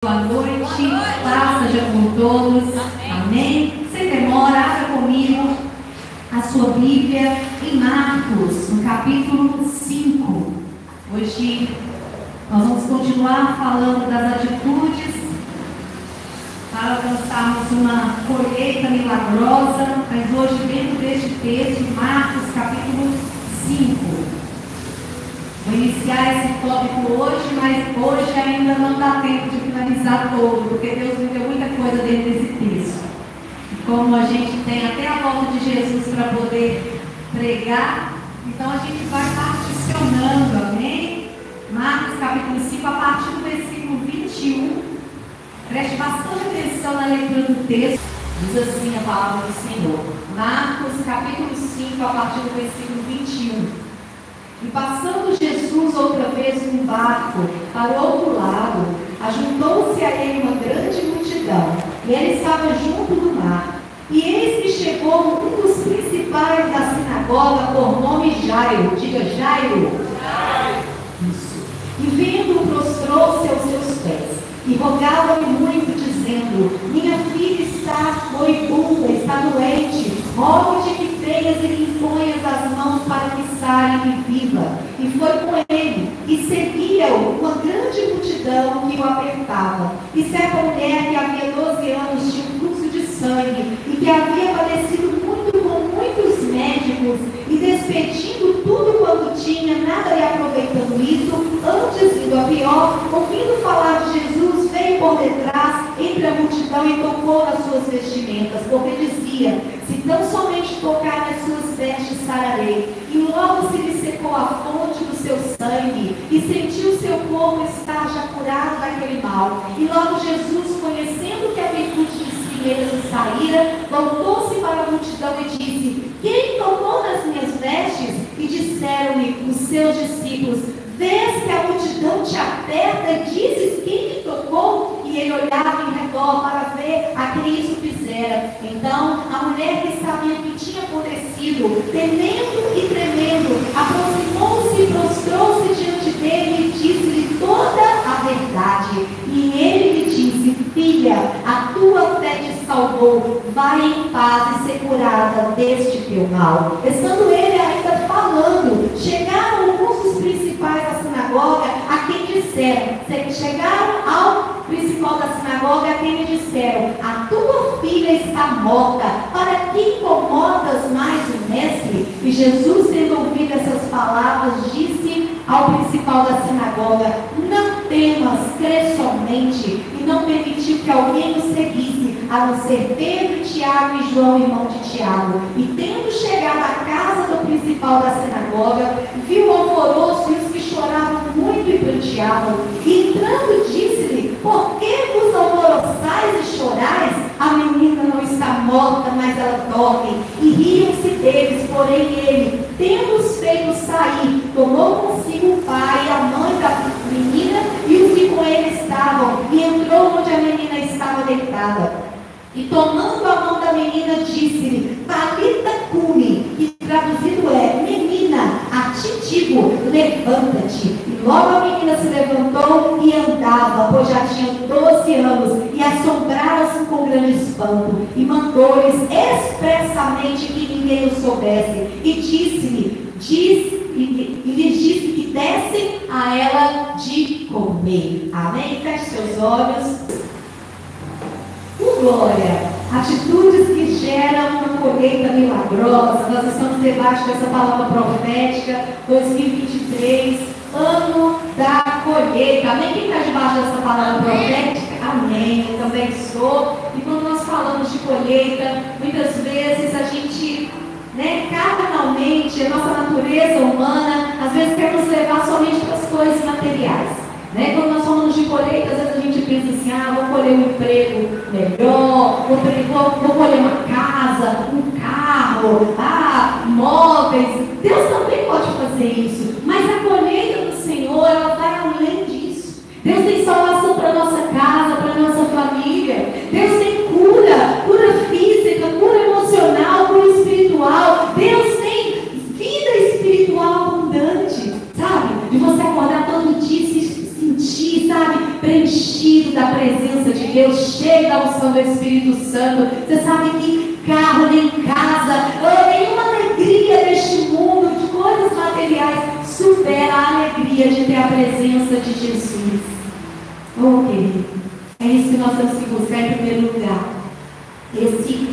Boa noite, paz seja com todos, amém? Sem demora, abra comigo a sua Bíblia em Marcos, no capítulo 5. Hoje nós vamos continuar falando das atitudes para alcançarmos uma colheita milagrosa, mas hoje dentro deste texto, Marcos capítulo 5. Vou iniciar esse tópico hoje, mas hoje ainda não dá tempo de finalizar todo, porque Deus me deu muita coisa dentro desse texto. E como a gente tem até a volta de Jesus para poder pregar, então a gente vai particionando, amém? Marcos capítulo 5, a partir do versículo 21. Preste bastante atenção na leitura do texto. Diz assim a palavra do Senhor. Marcos capítulo 5, a partir do versículo 21. E passando Jesus outra vez num barco para o outro lado, ajuntou-se a ele uma grande multidão, e ele estava junto do mar. E eis que chegou um dos principais da sinagoga, por nome Jairo. Diga Jairo. Isso. E vendo, prostrou-se aos seus pés, e rogava-lhe muito, dizendo: minha filha está moribunda, está doente, rogo-te que venhas e lhe imponhas as mãos para que saia e viva. E foi com ele, e seguia-o uma grande multidão que o apertava. E certa mulher que havia 12 anos tinha um fluxo de sangue, e que havia padecido muito com muitos médicos, e despedindo tudo quanto tinha, nada lhe aproveitando isso, antes indo a pior, ouvindo falar de Jesus, veio por detrás, entre a multidão, e tocou nas suas vestimentas, porque dizia: se tão somente tocar nas suas vestes, sararei. E logo se lhe secou a fonte do seu sangue, e sentiu seu corpo estar já curado daquele mal. E logo Jesus, conhecendo que a virtude de si mesmo saíra, voltou-se para a multidão e disse: quem tocou nas minhas vestes? E disseram-lhe os seus discípulos: vês que a multidão te aperta e dizes: quem te tocou? E ele olhava em redor para ver a quem isso fizera. Então a mulher que sabia o que tinha acontecido, temendo e tremendo, aproximou-se e prostrou-se diante dele e disse-lhe toda a verdade. E ele lhe disse: filha, a tua fé te salvou, vai em paz e ser curada deste teu mal. Estando ele ainda falando, chegaram alguns dos principais da sinagoga, a quem disseram, chegaram ao principal da sinagoga, a quem lhe disseram: a tua filha está morta, para que incomodas mais o mestre? E Jesus, tendo ouvido essas palavras, disse ao principal da sinagoga: não temas, crê somente. E não permitiu que alguém o seguisse, a não ser Pedro, Tiago e João, irmão de Tiago. E tendo chegado à casa do principal da sinagoga, viu o alvoroço e os que choravam muito e pranteavam. E entrando, disse-lhe: por que vos alvoroçais e chorais? A menina não está morta, mas ela dorme. E riam-se deles, porém ele, tendo-os feito sair, tomou consigo o pai e a mãe da menina e os que com ele estavam, e entrou onde a menina estava deitada. E tomando a mão da menina, disse-lhe: Talita cumi, que traduzido é: menina, a ti digo, levanta-te. E logo a menina se levantou e andava, pois já tinha 12 anos, e assombraram-se com grande espanto. E mandou-lhes expressamente que ninguém o soubesse. E lhes disse que dessem a ela de comer. Amém? Feche seus olhos. Glória, atitudes que geram uma colheita milagrosa. Nós estamos debaixo dessa palavra profética, 2023, ano da colheita. Amém? Quem está debaixo dessa palavra profética? Amém, eu também sou. E quando nós falamos de colheita, muitas vezes a gente, carnalmente, a nossa natureza humana, às vezes quer nos levar somente para as coisas materiais. Quando nós falamos de colheita, às vezes a gente pensa assim: vou colher um emprego melhor, vou colher uma casa, um carro, móveis. Deus também pode fazer isso, mas a colheita do Senhor, ela vai além disso. Deus tem salvação para a nossa casa, para a nossa família. Deus tem cura física, cura emocional, cura espiritual. Deus tem vida espiritual abundante, sabe? De você acordar todo dia e se sentir, sabe, preenchido da presença presença de Deus, cheio da unção do Espírito Santo. Você sabe que carro, nem casa, nenhuma alegria deste mundo, de coisas materiais, supera a alegria de ter a presença de Jesus. Oh, querido, é isso que nós temos que buscar em primeiro lugar.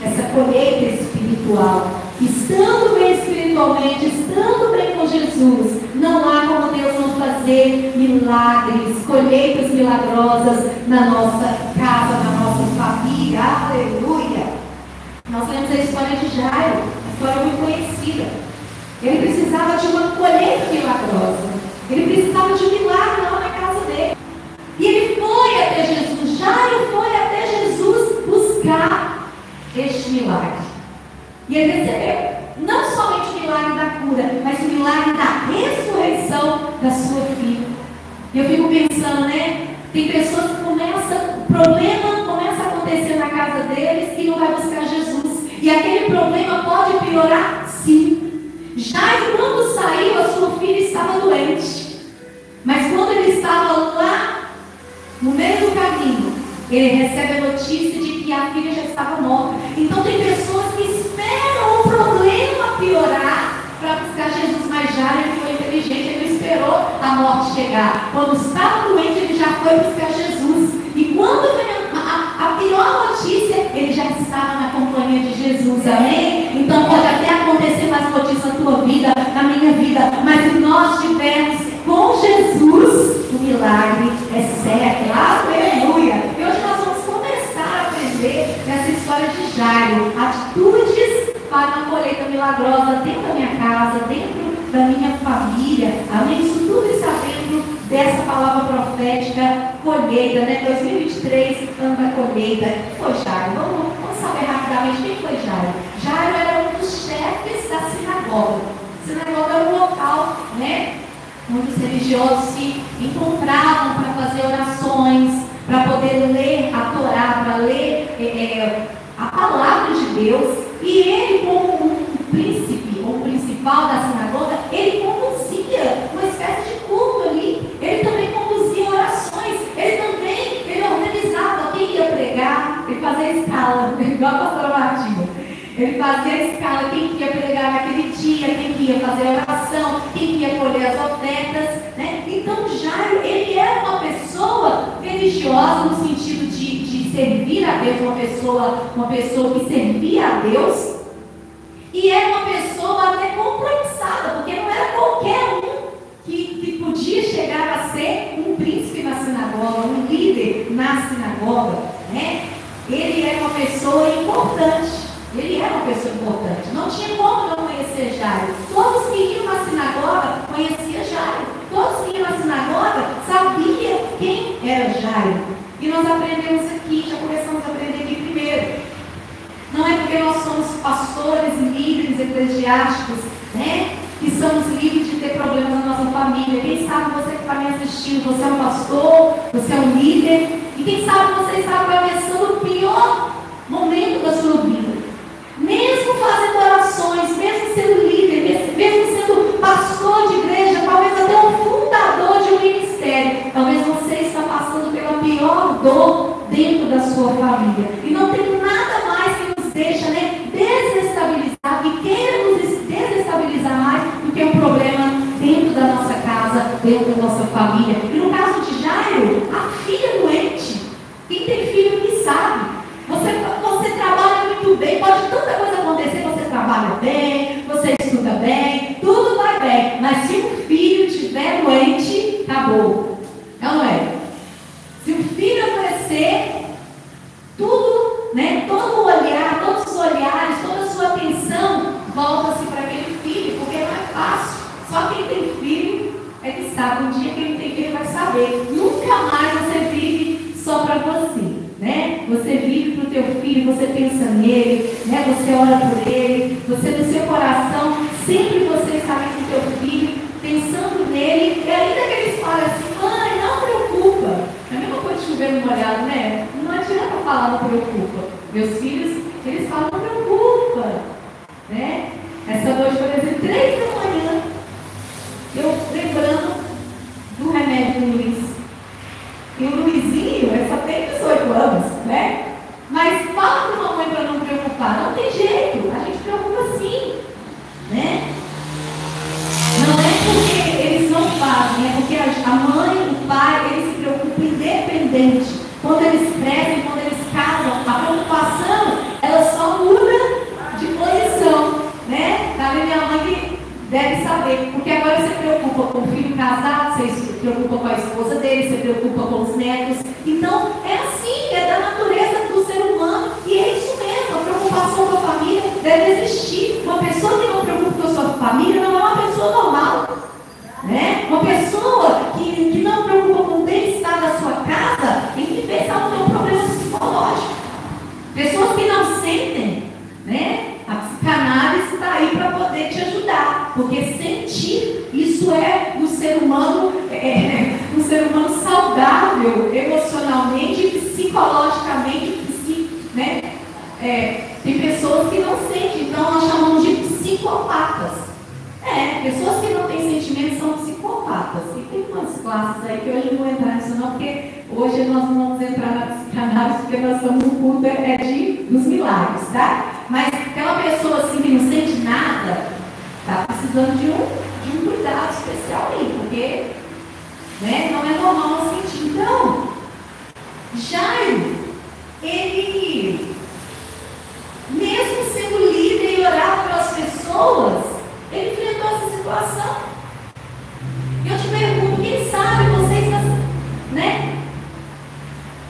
Essa colheita espiritual. Estando bem espiritualmente, estando bem com Jesus, não há como Deus não fazer milagres, colheitas milagrosas na nossa casa, na nossa família. Aleluia! Nós lemos a história de Jairo, uma história muito conhecida. Ele precisava de uma colheita milagrosa. Ele precisava de um milagre lá na casa dele. E ele foi até Jesus. Jairo foi até Jesus buscar este milagre. E ele recebeu não somente o milagre da cura, mas o milagre da ressurreição da sua filha. E eu fico pensando, né? Tem pessoas que o problema começa a acontecer na casa deles e não vai buscar Jesus. E aquele problema pode piorar? Sim. Jairo, quando saiu, a sua filha estava doente. Mas quando ele estava lá, no meio do caminho, ele recebe a notícia de que a filha já estava morta. Então tem pessoas que esperam o problema piorar para buscar Jesus. Mas Jairo, ele foi inteligente, ele não esperou a morte chegar. Quando estava doente, ele já foi buscar Jesus. E quando veio a pior notícia, ele já estava na companhia de Jesus. Amém? Então pode até acontecer mais notícia na tua vida, na minha vida, mas se nós tivermos com Jesus, o milagre é certo. Aleluia! E hoje nós vamos começar a aprender nessa história de Jairo, atitudes para uma colheita milagrosa dentro da minha casa, dentro da minha família. Amém? Isso tudo está dentro dessa palavra profética, colheita, né? 2023, ano da colheita. Quem foi Jairo? Vamos saber rapidamente quem foi Jairo. Jairo era um dos chefes da sinagoga. A sinagoga era um local, né, onde os religiosos se encontravam para fazer orações, para poder ler a Torá, para ler a palavra de Deus. E ele, como um príncipe, ou principal da sinagoga, ele conduzia uma espécie de culto ali. Ele também conduzia orações. Ele organizava quem ia pregar. Ele fazia escala, igual a pastora Martinha. Ele fazia escala, quem ia pregar naquele dia, quem ia fazer oração, quem ia colher as ofertas, né? Então Jairo, ele era uma pessoa religiosa no sentido de servir a Deus, uma pessoa que servia a Deus, e era uma pessoa até compromissada, porque não era qualquer um que podia chegar a ser um príncipe na sinagoga, um líder na sinagoga, né? Ele era uma pessoa importante. Ele era uma pessoa importante. Não tinha como não conhecer Jairo. Todos que iam na sinagoga conheciam Jairo. Todos que iam na sinagoga sabiam quem era Jairo. E nós aprendemos aqui, já começamos a aprender aqui primeiro. Não é porque nós somos pastores e líderes eclesiásticos, né, que somos livres de ter problemas na nossa família. Quem sabe você que está me assistindo, você é um pastor, você é um líder, e quem sabe você está atravessando o pior momento da sua vida. Mesmo fazendo orações, mesmo sendo líder, mesmo sendo pastor de igreja, talvez até um fundador de um ministério, talvez você está passando pela pior dor dentro da sua família. E não tem nada mais que nos deixa, né, desestabilizar, que queira nos desestabilizar mais do que um problema dentro da nossa casa, dentro da nossa família. E no caso de Jairo, a filha doente. Quem tem filho que sabe. Você trabalha muito bem, pode tanta coisa acontecer, você trabalha bem, você estuda bem, tudo vai bem, mas se um filho estiver doente, acabou. Não é? Se o filho adoecer, tudo, né, todo o olhar, todos os olhares, toda a sua atenção volta-se para aquele filho, porque não é fácil. Só quem tem filho é que sabe, um dia quem tem filho vai saber. Nunca mais você vive só para você. Né? Você vive para o teu filho, você pensa nele, né? Você ora por ele, você no seu coração, sempre você está com o teu filho, pensando nele, e ainda que eles falam assim, mãe, não preocupa. É a mesma coisa de chover no molhado, né? Não adianta falar não preocupa. Meus filhos, eles falam não preocupa. Né? Essa noite, por exemplo, 3 da manhã, eu lembrando do remédio do Luiz. E o Luizinho, essa tem 18 quando eles crescem, quando eles casam, a preocupação, ela só muda de posição, né? Tá vendo? Minha mãe que deve saber, porque agora você preocupa com o filho casado, você se preocupa com a esposa dele, você preocupa com os netos. Então, é assim, é da natureza do ser humano, e é isso mesmo, a preocupação com a família deve existir. Uma pessoa que não preocupa com a sua família não é uma pessoa normal, né? Uma pessoa que não preocupa com o bem-estar da sua casa, tem que ver se ela tem um problema psicológico. Pessoas que não sentem, né? A psicanálise está aí para poder te ajudar, porque sentir, isso é um ser humano, um ser humano saudável, emocionalmente, psicologicamente, né? Tem pessoas que não sentem, então nós chamamos de psicopatas. Pessoas que não têm sentimentos são psicopatas. E tem umas classes aí que hoje eu não vou entrar nisso não, porque hoje nós não vamos entrar na psicanálise, porque nós estamos no culto dos milagres, tá? Mas aquela pessoa assim que não sente nada, está precisando de um cuidado especial aí, porque, né, não é normal não sentir. Então, Jairo, ele, mesmo sendo líder e orava pelas pessoas, ele enfrentou essa situação. E eu te pergunto, quem sabe você está, né,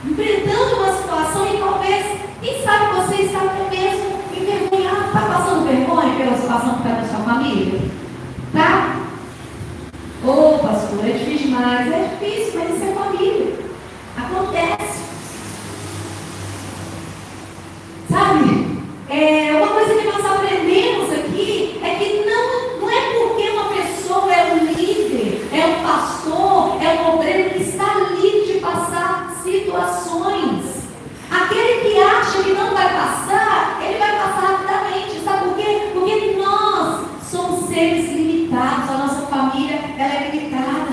enfrentando uma situação e talvez, quem sabe você está até mesmo envergonhado, está passando vergonha pela situação que está na sua família? Tá? Ô, pastor, é difícil demais. É difícil, mas isso é família. Acontece. Sabe? Uma coisa que nós aprendemos aqui é que não é porque uma pessoa é um líder, é um pastor, é um obreiro que está livre de passar situações. Aquele que acha que não vai passar, ele vai passar rapidamente. Sabe por quê? Porque nós somos seres limitados, a nossa família ela é limitada.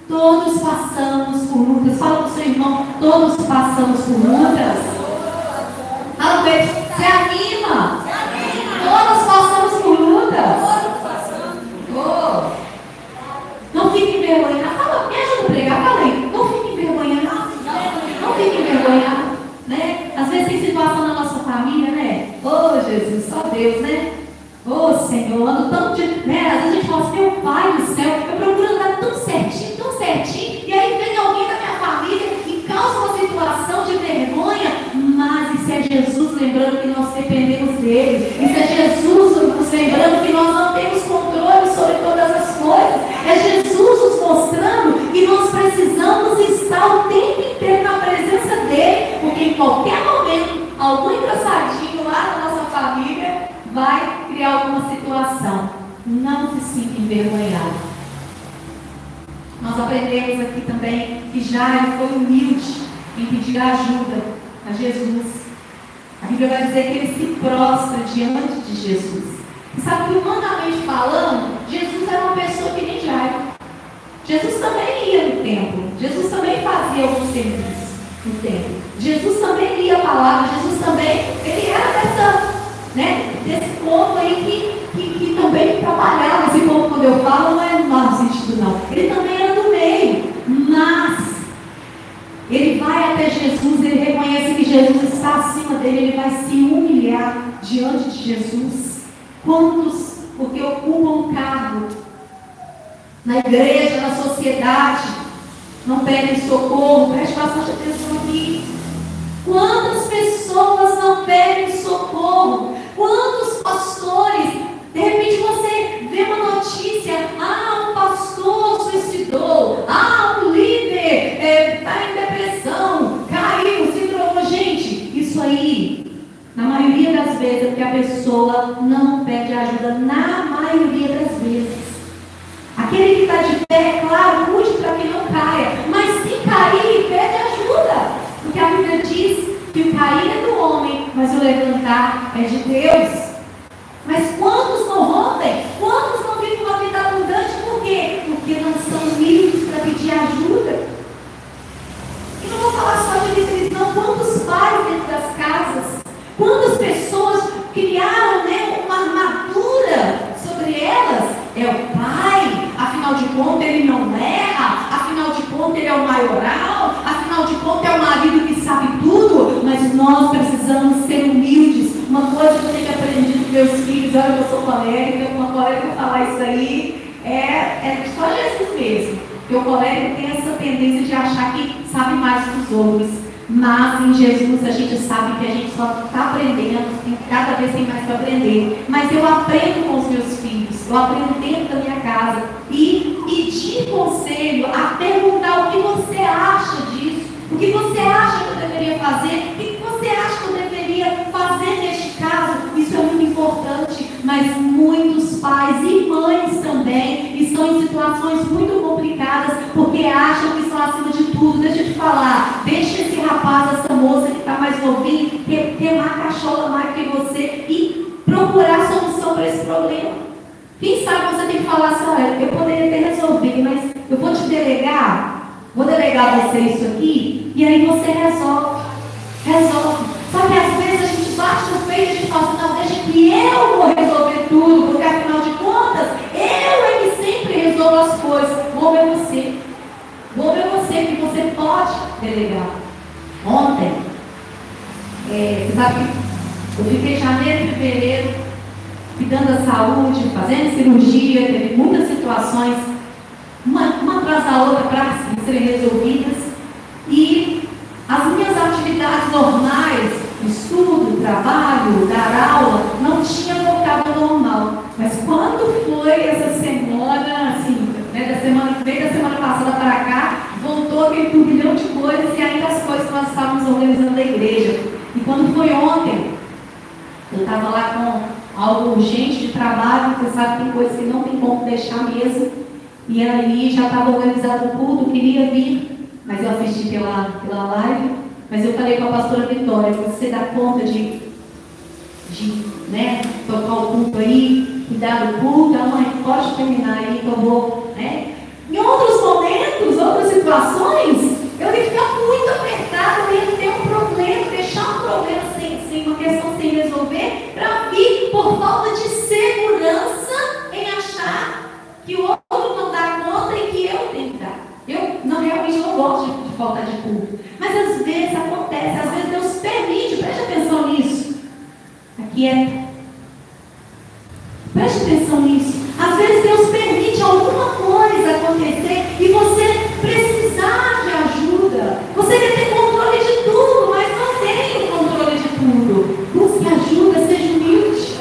Todos passamos por lutas. Fala para o seu irmão, todos passamos por lutas. Fala para ele, se anima. Todos passamos por lutas. Não fique envergonhado. Fala, me ajuda a pregar. Fala aí, não fique envergonhado. Não fique envergonhado. Né? Às vezes tem situação na nossa família, né? Jesus, só Deus, né? Senhor, ando tão de... né? Às vezes a gente fala assim, meu Pai do céu, eu procuro andar tão certinho, e aí vem alguém da minha família e causa uma situação de vergonha, mas isso é Jesus lembrando que nós dependemos dele, isso é Jesus nos lembrando que nós não temos controle sobre todas as coisas, é Jesus nos mostrando que nós precisamos estar o tempo inteiro na presença dele, porque em qualquer momento, algum engraçadinho lá na nossa família vai criar alguma situação. Não se sinta envergonhado. Nós aprendemos aqui também que Jairo foi humilde em pedir ajuda a Jesus. A Bíblia vai dizer que ele se prostra diante de Jesus. E sabe que, humanamente falando, Jesus era uma pessoa que nem Jairo. Jesus também ia no templo. Jesus também fazia alguns serviços no templo. Jesus também lia a palavra. Jesus também, ele era desse povo aí que também trabalhava. Esse povo, quando eu falo, não é no mau sentido, não. Ele também era do meio. Mas ele vai até Jesus, ele reconhece que Jesus está acima dele, ele vai se humilhar diante de Jesus. Quantos, porque ocupam um cargo na igreja, na sociedade, não pedem socorro? Preste bastante atenção aqui. Quantas pessoas não pedem socorro? Quantos pastores, de repente você vê uma notícia, um pastor suicidou, um líder está em depressão, caiu, se drogou. Gente, isso aí, na maioria das vezes, é porque a pessoa não pede ajuda, na maioria das vezes. Aquele que está de pé, é claro, cuide para que não caia, mas se cair, pede ajuda, porque a Bíblia diz que o cair é do homem, mas o levantar é de Deus. Mas quantos não rompem? Quantos não vivem uma vida abundante? Por quê? Porque não são livres para pedir ajuda. E não vou falar só de líderes, não. Quantos pais dentro das casas? Quantas pessoas criaram, uma armadura sobre elas? É o pai, afinal de contas ele não erra, afinal de contas ele é o maioral, afinal de contas é o marido que mas nós precisamos ser humildes. Uma coisa que eu tenho aprendido com meus filhos, olha, eu sou colérica, uma colérica falar isso aí, é só Jesus mesmo. Porque o colérico tem essa tendência de achar que sabe mais que os outros. Mas em Jesus a gente sabe que a gente só está aprendendo, e cada vez tem mais para aprender. Mas eu aprendo com os meus filhos, eu aprendo dentro da minha casa. E pedir conselho, a perguntar o que você acha disso, o que você acha que eu deveria fazer, o que você acha que eu deveria fazer neste caso. Isso é muito importante, mas muitos pais e mães também estão em situações muito complicadas, porque acham que estão acima de tudo. Deixa eu te falar, deixa esse rapaz, essa moça que está mais novinho, ter uma cachola mais que você e procurar solução para esse problema. Quem sabe você tem que falar assim, olha, eu poderia ter resolvido, mas eu vou te delegar, vou delegar a você isso aqui, e aí você resolve. Só que às vezes a gente bate no peito e a gente fala assim, não, deixa que eu vou resolver tudo, porque afinal de contas, eu é que sempre resolvo as coisas. Vou ver você, que você pode delegar. Ontem, você sabe que eu fiquei em janeiro e fevereiro, cuidando da saúde, fazendo cirurgia, teve muitas situações, uma atrás da outra, para serem resolvidas. E as minhas atividades normais, estudo, trabalho, dar aula, não tinha voltado ao normal. Mas quando foi essa semana, assim, né, da semana passada para cá, voltou aquele turbilhão de coisas e ainda as coisas que nós estávamos organizando da igreja. E quando foi ontem, eu estava lá com algo urgente de trabalho, você sabe que tem coisas que não tem como deixar mesmo. E aí já estava organizado o culto, queria vir, mas eu assisti pela live. Mas eu falei com a pastora Vitória, você dá conta de tocar o culto aí, cuidar do culto, a mãe pode terminar aí, que eu vou, né? Em outros momentos, outras situações, eu ia ficar muito apertada, eu ia ter um problema, deixar um problema sem uma questão sem resolver, para vir por falta de segurança em achar que o outro não dá conta e que eu tenho que dar. Eu realmente não gosto de falta de culto. Mas às vezes acontece, às vezes Deus permite, preste atenção nisso. Preste atenção nisso. Às vezes Deus permite alguma coisa acontecer e você precisar de ajuda. Você quer ter controle de tudo, mas não tem o controle de tudo. Busque ajuda, seja humilde.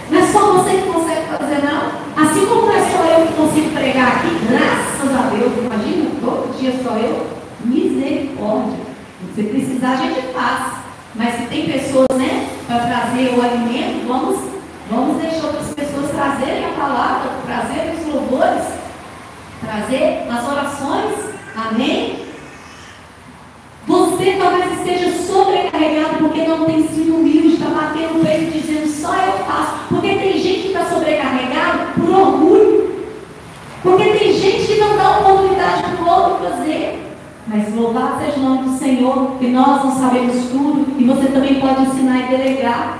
Não é só você que consegue fazer, não. Assim como não é só eu que consigo pregar aqui, graças a Deus, imagina, todo dia só eu, misericórdia. Se precisar, a gente faz. Mas se tem pessoas, né, para trazer o alimento, vamos deixar outras pessoas trazerem a palavra, trazerem os louvores, trazer as orações. Amém? Você talvez esteja sobrecarregado porque não tem sido humilde, está batendo o peito dizendo só eu faço. Porque tem gente que está sobrecarregado por orgulho. Porque tem gente que não dá oportunidade para o outro fazer. Mas louvado seja o nome do Senhor, que nós não sabemos tudo e você também pode ensinar e delegar.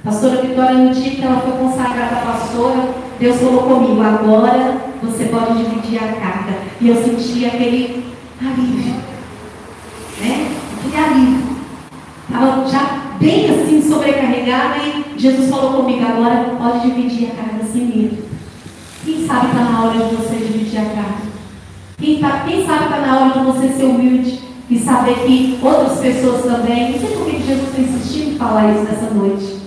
A pastora Vitória, no dia que ela foi consagrada a pastora, Deus falou comigo, agora você pode dividir a carga. E eu senti aquele alívio, né? Aquele alívio. Estava já bem assim sobrecarregada e Jesus falou comigo, agora pode dividir a carga sem medo. Quem sabe está na hora de você dividir a carga? Quem sabe está na hora de você ser humilde e saber que outras pessoas também, não sei por que Jesus está insistindo em falar isso nessa noite.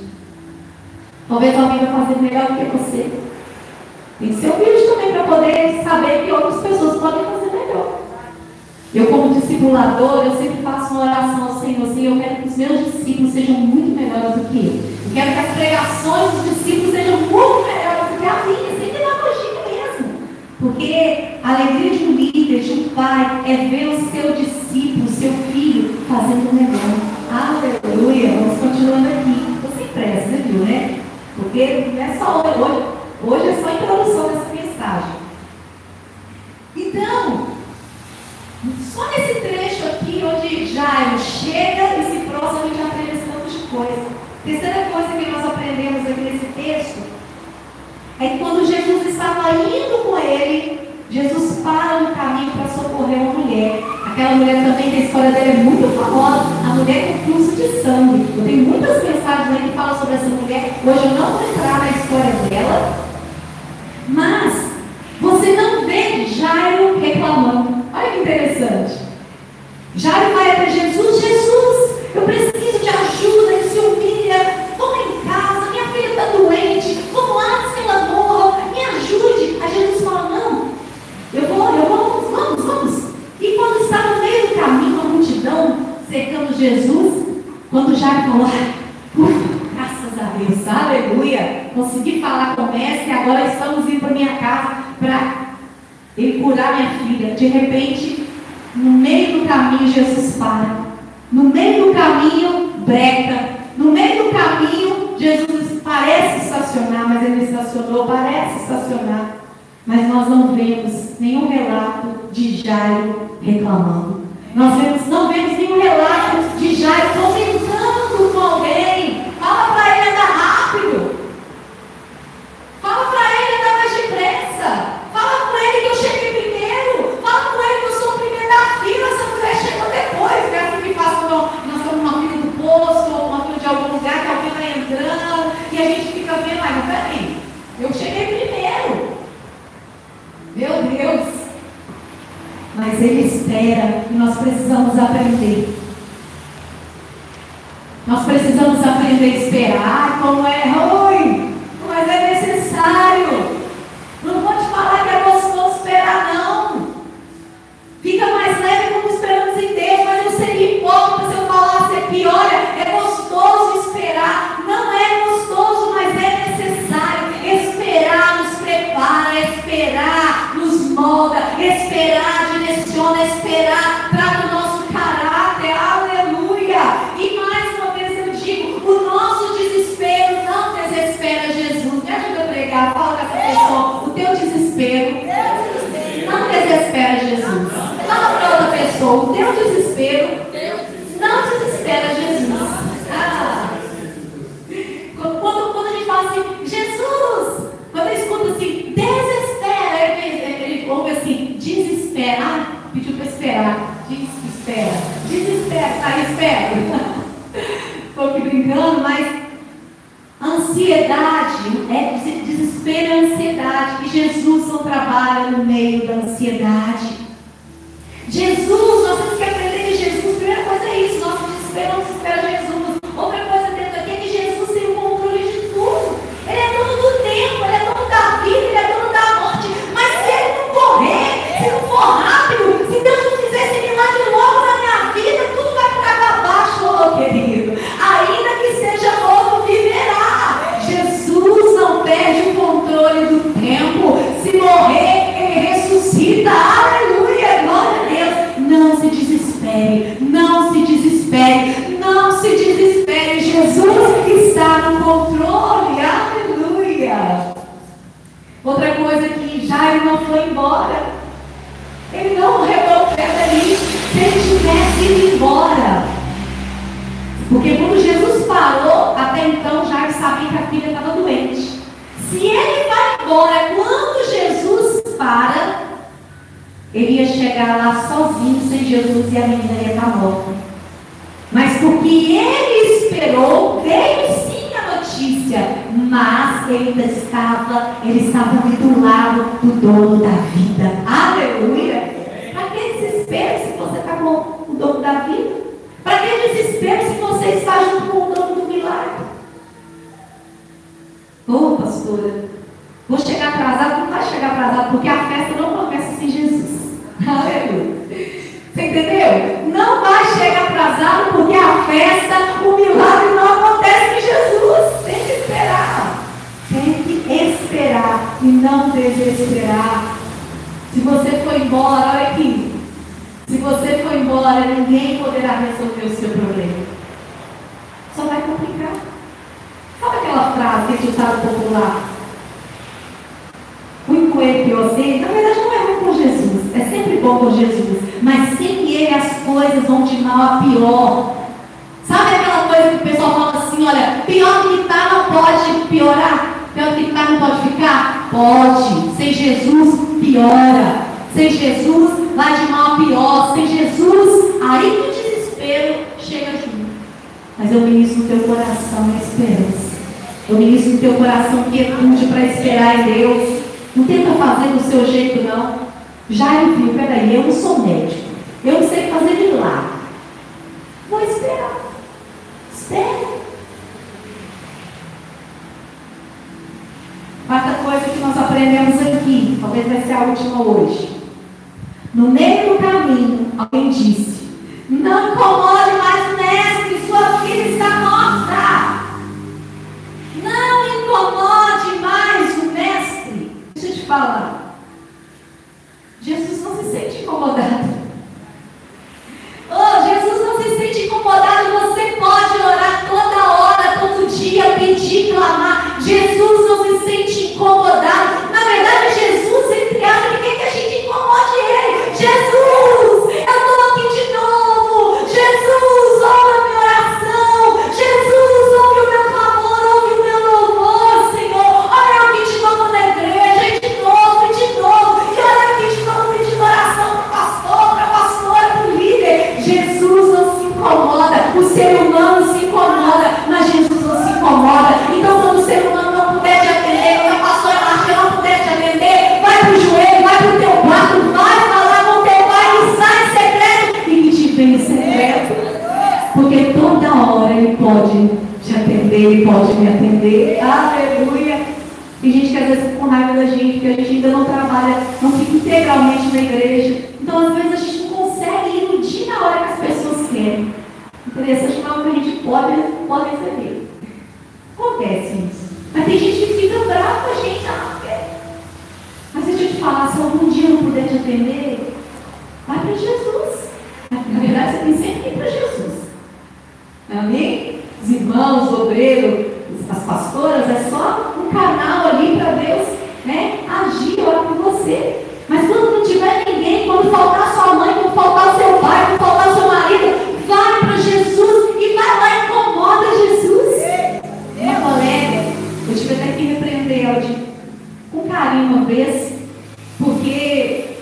Talvez alguém vai fazer melhor do que você. Tem que ser humilde também para poder saber que outras pessoas podem fazer melhor. Eu, como discipulador, eu sempre faço uma oração ao Senhor, assim, eu quero que os meus discípulos sejam muito melhores do que eu. Eu quero que as pregações dos discípulos sejam muito melhores do que a minha, sem pedagogia mesmo. Porque a alegria de um líder, de um pai, é ver o seu discípulo, o seu filho, fazendo melhor. Aleluia! Vamos continuando aqui. Estou sem pressa, você viu, né? Porque não é só hoje é só a introdução dessa mensagem. Então, só nesse trecho aqui, onde já chega, esse próximo a gente aprende esse tanto de coisa. Terceira coisa que nós aprendemos aqui nesse texto é que quando Jesus estava indo com ele, Jesus para no caminho para socorrer uma mulher. Aquela mulher também, que a história dela é muito famosa, a mulher com fluxo de Jesus, quando Jairo falou, graças a Deus, aleluia, consegui falar com o mestre, agora estamos indo para minha casa para ele curar minha filha. De repente, no meio do caminho, Jesus para. No meio do caminho, breca. No meio do caminho, Jesus parece estacionar, mas ele estacionou, parece estacionar. Mas nós não vemos nenhum relato de Jairo reclamando. Não vemos nenhum relato de Jairo comentando com alguém. Fala para ele andar rápido. Fala para ele andar mais depressa. Fala com ele que eu cheguei primeiro. Fala com ele que eu sou o primeiro da fila. Essa mulher chegou depois. Que é assim que faz quando nós estamos numa fila do posto ou uma fila de algum lugar que alguém vai entrando e a gente fica vendo, mas peraí, eu cheguei primeiro. Meu Deus. Mas ele espera e nós precisamos aprender. Nós precisamos aprender a esperar como é ruim, mas é necessário. Não vou te falar que é gostoso esperar, não. Fica mais leve quando esperamos em Deus, mas eu seria hipócrita se eu falasse aqui, olha, é gostoso esperar. Não é gostoso, mas é necessário. Esperar nos prepara, esperar nos molda, esperar direciona, esperar trata o nosso caráter, aleluia. E mais uma vez eu digo, o nosso desespero não desespera Jesus. Me ajuda a pregar, fala com essa pessoa, o teu desespero não desespera Jesus. Fala para outra pessoa, o teu desespero não desespera Jesus. Quando a gente fala assim, Jesus, quando eu escuto assim, desespera, ele ouve assim, desespera, pediu para esperar, desespera, tá, espera. Estou aqui brincando, mas ansiedade, desespero é ansiedade, e Jesus não trabalha no meio da ansiedade. Jesus, nós temos que aprender de Jesus. Primeira coisa é isso, nosso desespero não desespera Jesus. Outra coisa dentro daqui é que Jesus tem o controle de tudo. Ele é dono do tempo, ele é dono da vida, ele é dono da morte. Mas se ele não correr, se não for rápido, se Deus não fizer esse milagre logo na minha vida, tudo vai ficar para baixo, oh, querido. Ainda que seja novo, viverá. Jesus não perde o controle do tempo. Se morrer, ele ressuscita. Aleluia, glória a Deus. Não se desespere, não se desespere, não se desespere. Jesus está no controle. Aleluia. Outra coisa que Jairo não foi embora. Ele não arredou o pé dali. Se ele tivesse ido embora. Porque quando Jesus parou, até então Jairo sabia que a filha estava doente. Se ele vai embora, quando Jesus para, ele ia chegar lá sozinho, sem Jesus, e a menina ia estar morta. Mas porque ele esperou, veio sim a notícia, mas ele estava ali do lado do dono da vida. Aleluia! Para que desespero se você está com o dono da vida? Para que desespero se você está junto com o dono do milagre? Ô, pastora, vou chegar atrasado. Não vai chegar atrasado, porque a festa não começa sem Jesus. Aleluia. Você entendeu? Não vai chegar atrasado, porque a festa, o milagre não acontece em Jesus. Tem que esperar. Tem que esperar e não desesperar. Se você for embora, olha aqui. Se você for embora, ninguém poderá resolver o seu problema. Só vai complicar. Sabe aquela frase que a gente sabe popular? Ruim com ele, pior sem. Na verdade, não é ruim com Jesus. É sempre bom com Jesus. Mas sem ele as coisas vão de mal a pior. Sabe aquela coisa que o pessoal fala assim, olha, pior que está não pode piorar? Pior que está não pode ficar? Pode. Sem Jesus, piora. Sem Jesus, vai de mal a pior. Sem Jesus, aí que o desespero chega junto. Mas eu ministro no teu coração a esperança. Eu ministro no teu coração quietude para esperar em Deus. Não tenta fazer do seu jeito, não. Já viu, peraí, eu não sou médico. Eu não sei fazer milagre. Vou esperar. Espera. Quarta coisa que nós aprendemos aqui, talvez vai ser a última hoje. No meio do caminho, alguém disse: não incomode mais o mestre. toda hora Ele pode te atender, Ele pode me atender. Aleluia! Tem gente que às vezes fica com raiva da gente, porque a gente ainda não trabalha, não fica integralmente na igreja. Então, às vezes, a gente não consegue iludir na hora que as pessoas querem. Interessante que a gente pode receber. Acontece isso. Mas tem gente que fica brava com a gente, não quer. Mas se eu te falar, se algum dia eu não puder te atender, vai para Jesus. Na verdade, você tem sempre que ir para Jesus. Amém? Os irmãos, o obreiro, as pastoras, é só um canal ali para Deus, né, agir, orar por você. Mas quando não tiver ninguém, quando faltar sua mãe, quando faltar seu pai, quando faltar seu marido, vai para Jesus e vai lá e incomoda Jesus. Minha colega, eu tive até que repreender ela com carinho uma vez, porque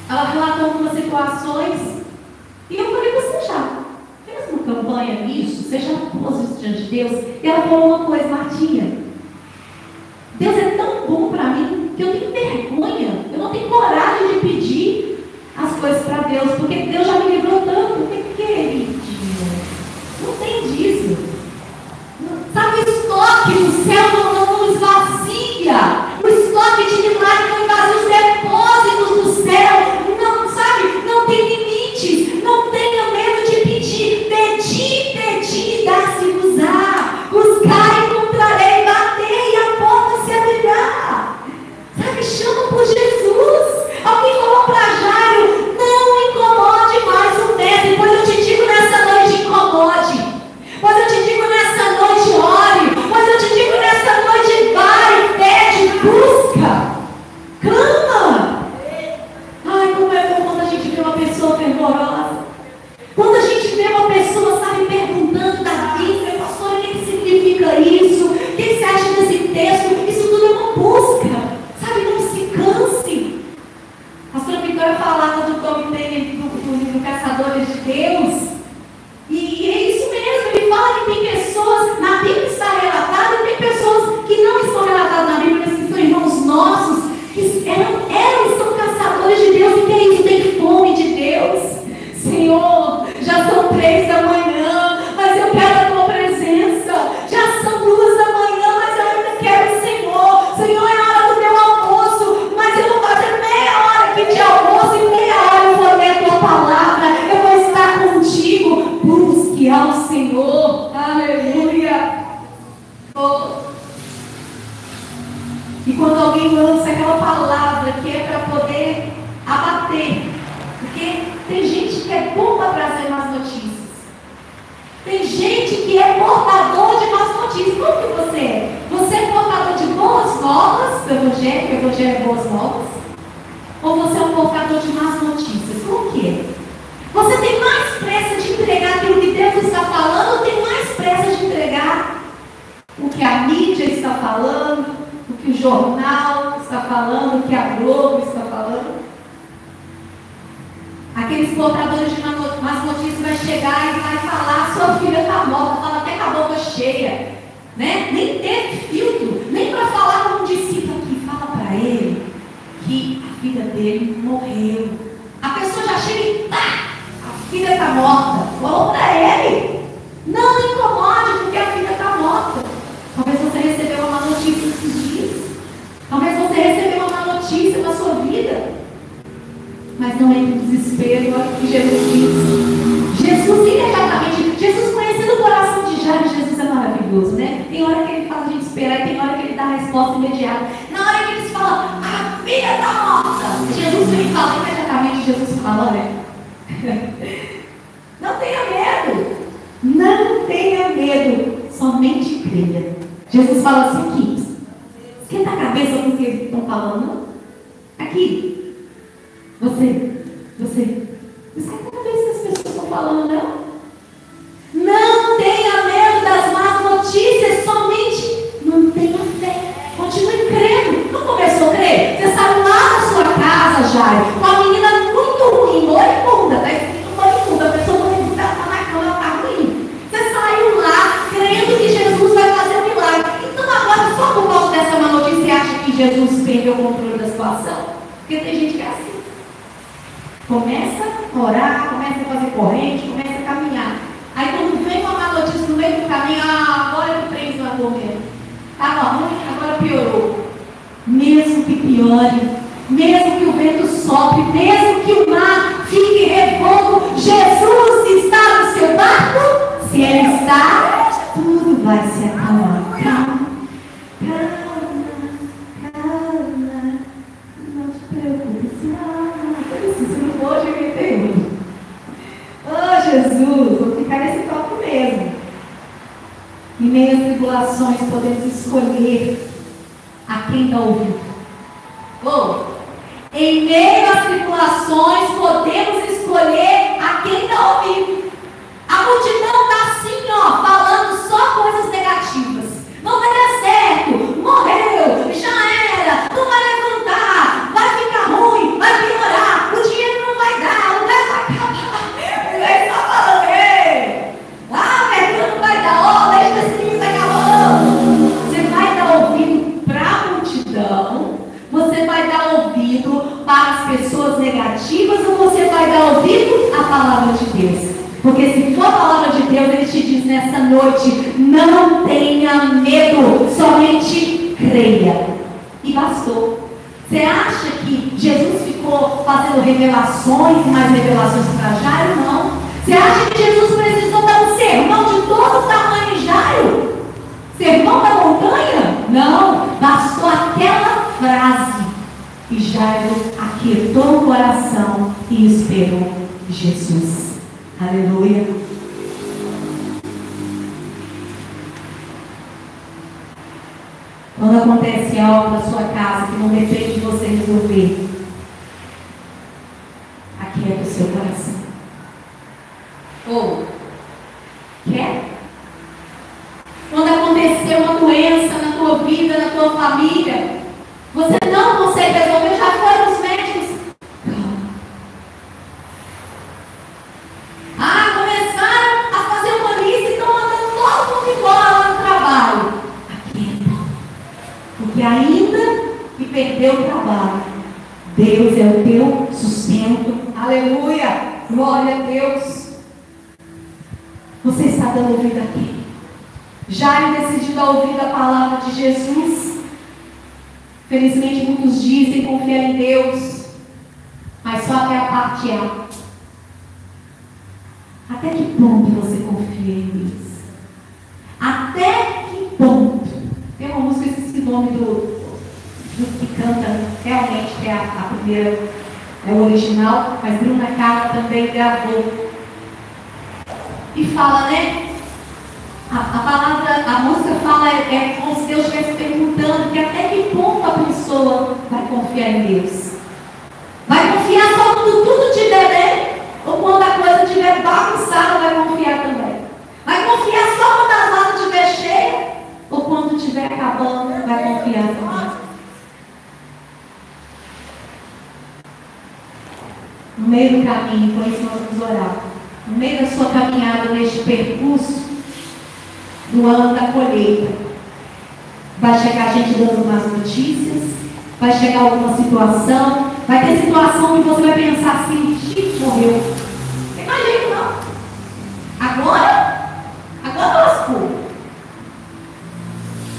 ela relatou algumas situações e eu falei, você já fez uma campanha nisso? Você já pôs isso diante de Deus? E ela falou uma coisa, Martinha, Deus é tão bom para mim que eu tenho vergonha, eu não tenho coragem de pedir as coisas para Deus, porque Deus já me livrou tanto. Eu falei, queridinha, não tem disso. Sabe, o estoque do céu não esvazia. O estoque de milagre não esvazia os depósitos do céu. Não, sabe, não tem limites. Não tenha medo de pedir. Pedi, dá-se-vos-á. Buscar, encontrarei, batei e a porta se abrirá. Sabe, chama por Jesus. Alguém falou para Jairo, não incomode mais o mestre. Pois eu te digo nessa noite, incomode. Pois eu te digo nessa noite, ore. Pois eu te digo nessa noite, vai, pede, busca, clama. Ai, como é bom quando a gente vê uma pessoa fervorosa. Quando a gente vê uma pessoa, sabe, perguntando da Bíblia, pastor, o que significa isso? O que você acha desse texto? Isso tudo é uma busca. Sabe, não se canse. A pastora Vitória falava do Tom Taylor, do livro Caçadores de Deus. E é isso mesmo, ele fala que tem pessoas, na Bíblia está relatado, e tem pessoas que não estão relatadas na Bíblia, mas que são irmãos nossos, que eram são caçadores de Deus, e que é isso, tem fome de Deus. Senhor, já são 3 da manhã, mas eu quero a tua presença. Já são 2 da manhã, mas eu ainda quero o Senhor. Senhor, é a hora do meu almoço, mas eu vou fazer meia hora aqui de almoço e meia hora eu vou ler a tua palavra, eu vou estar contigo. Busque ao Senhor, aleluia. Oh. E quando alguém lança aquela palavra que é para poder abater, porque tem gente que é bom para trazer más notícias, tem gente que é portador de más notícias. Como que você é? Você é portador de boas novas do Evangelho, que o Evangelho é boas novas? Ou você é um portador de más notícias? Como que é? Você tem mais pressa de entregar aquilo que Deus está falando, ou tem mais pressa de entregar o que a mídia está falando, o que o jornal está falando, o que a Globo está falando? Aqueles portadores de más notícias vai chegar e vai falar, sua filha está morta, fala até com a boca cheia, né? Nem teve filtro, nem para falar com um discípulo aqui, fala para ele que a filha dele morreu. A pessoa já chega e pá! A filha está morta. Falou para ele. Não incomode porque a filha está morta. Talvez você recebeu uma má notícia esses dias. Talvez você recebeu uma má notícia na sua vida. Mas não entre em desespero. Olha o que Jesus diz. Jesus imediatamente, Jesus conhecendo o coração de Jairo, Jesus é maravilhoso, né? Tem hora que ele faz a gente esperar e tem hora que ele dá a resposta imediata. Na hora que eles falam, a filha está morta, Jesus vem e fala imediatamente, Jesus fala, né? Não tenha medo. Não tenha medo. Somente creia. Jesus fala assim aqui. Esquenta a cabeça com o que eles estão falando, não? Aqui. Você. Esquenta a cabeça que as pessoas estão falando, não? Não tenha medo das más notícias. Somente não tenha fé. Continue crendo. Não começou a crer? Você saiu lá na sua casa, Jairo, com uma menina muito ruim, moribunda, tá escrito moribunda, a pessoa moribunda está na cama, ela está ruim. Você saiu lá crendo que Jesus vai fazer um milagre. Então agora, só por causa dessa má notícia, você acha que Jesus perdeu o controle da situação? Porque tem gente que é assim. Começa a orar, começa a fazer corrente, começa a caminhar. Aí quando vem uma má banhe, mesmo que o vento sopre, mesmo que o mar fique revolto, Jesus está no seu barco. Se Ele está, tudo vai se acalmar. Calma, calma, calma. Não te preocupes, não. Hoje eu entendi. Oh, Jesus, vou ficar nesse topo mesmo. Em meio às tribulações, podemos escolher a quem dá ouvido. Oh, em meio às tribulações, podemos escolher a quem dá ouvido. A multidão está assim, ó, falando só coisas negativas. Não vai dar certo, morreu, já era, não vai levantar, vai ficar ruim, vai piorar, o dinheiro não vai dar, o gás vai acabar. Ele está falando, ei, a verdura não vai dar, ó, deixa esse livro acabando. Você vai dar ouvido para a multidão, você vai dar ouvido para as pessoas negativas ou você vai dar ouvido à palavra de Deus? Porque se for a palavra de Deus, Ele te diz nessa noite, não tenha medo, somente creia. E bastou. Você acha que Jesus ficou fazendo revelações e mais revelações para Jairo? Não. Você acha que Jesus precisou dar um sermão de todo o tamanho de Jairo? Sermão da montanha? Não. Bastou aquela frase. E Jairo aquietou o coração e esperou Jesus. Aleluia. Quando acontece algo na sua casa que não depende de você resolver, aquieta o seu coração. Ou, quer? Quando acontecer uma doença na tua vida, na tua família, você não consegue resolver, já foi nos médicos. Começaram a fazer uma lista e estão mandando todo mundo embora lá no trabalho. Aquieta. Porque ainda que perdeu o trabalho, Deus é o teu sustento. Aleluia. Glória a Deus. Você está dando ouvido aqui? Jairo decidiu dar ouvido à palavra de Jesus. Felizmente muitos dizem confiar em Deus, mas só até a parte A. Até que ponto você confia em Deus? Até que ponto? Tem uma música, eu esqueci o nome do que canta, realmente é a primeira, é o original, mas Bruna Carla também gravou. E fala, né? A palavra, a música fala, é como se Deus estivesse perguntando que até que ponto a pessoa vai confiar em Deus. Vai confiar só quando tudo estiver bem? Ou quando a coisa estiver bagunçada, vai confiar também? Vai confiar só quando a lata estiver cheia? Ou quando estiver acabando, vai confiar também? No meio do caminho, por isso nós vamos orar. No meio da sua caminhada, neste percurso do ano da colheita, vai chegar gente dando más notícias, vai chegar alguma situação, vai ter situação que você vai pensar assim, morreu. Não tem mais jeito não. Agora lascou.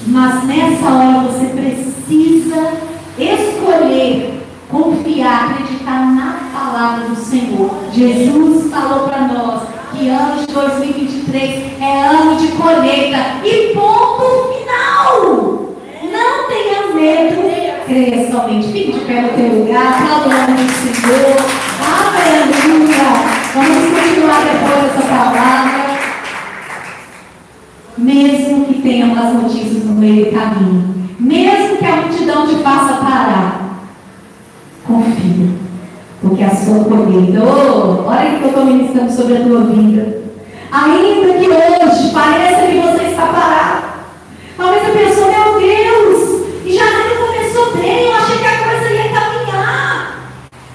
Mas nessa hora você precisa escolher, confiar, acreditar na palavra do Senhor. Jesus falou para nós que ano de 2023 é ano de colheita e ponto final. Não tenha medo, creia somente. Fique de pé no teu lugar, fala o nome do Senhor. Aleluia. Vamos continuar depois dessa palavra. Mesmo que tenha más notícias no meio do caminho, mesmo que a multidão te faça parar, confia, porque a sua colheita, olha que eu estou ministrando sobre a tua vida. Ainda que hoje pareça que você está parado, talvez a pessoa, meu Deus, e janeiro começou bem, eu achei que a coisa ia caminhar.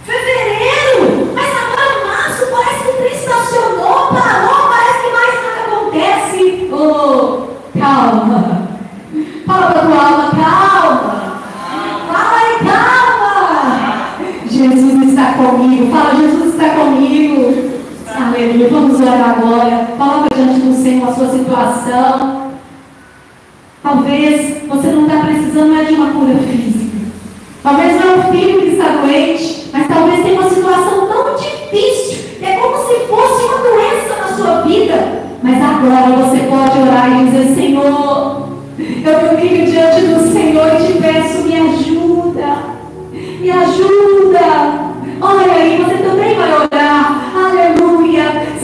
Fevereiro, mas agora março parece que o trem estacionou, parou, parece que mais nada acontece. Calma. Fala para a tua alma, calma. Fala aí, calma. Jesus está comigo. Fala, Jesus está comigo. Aleluia. Vamos orar agora. Coloca diante do Senhor a sua situação. Talvez você não está precisando mais de uma cura física. Talvez não é o filho que está doente, mas talvez tenha uma situação tão difícil, que é como se fosse uma doença na sua vida. Mas agora você pode orar e dizer: Senhor, eu me humilho diante do Senhor e te peço, me ajude.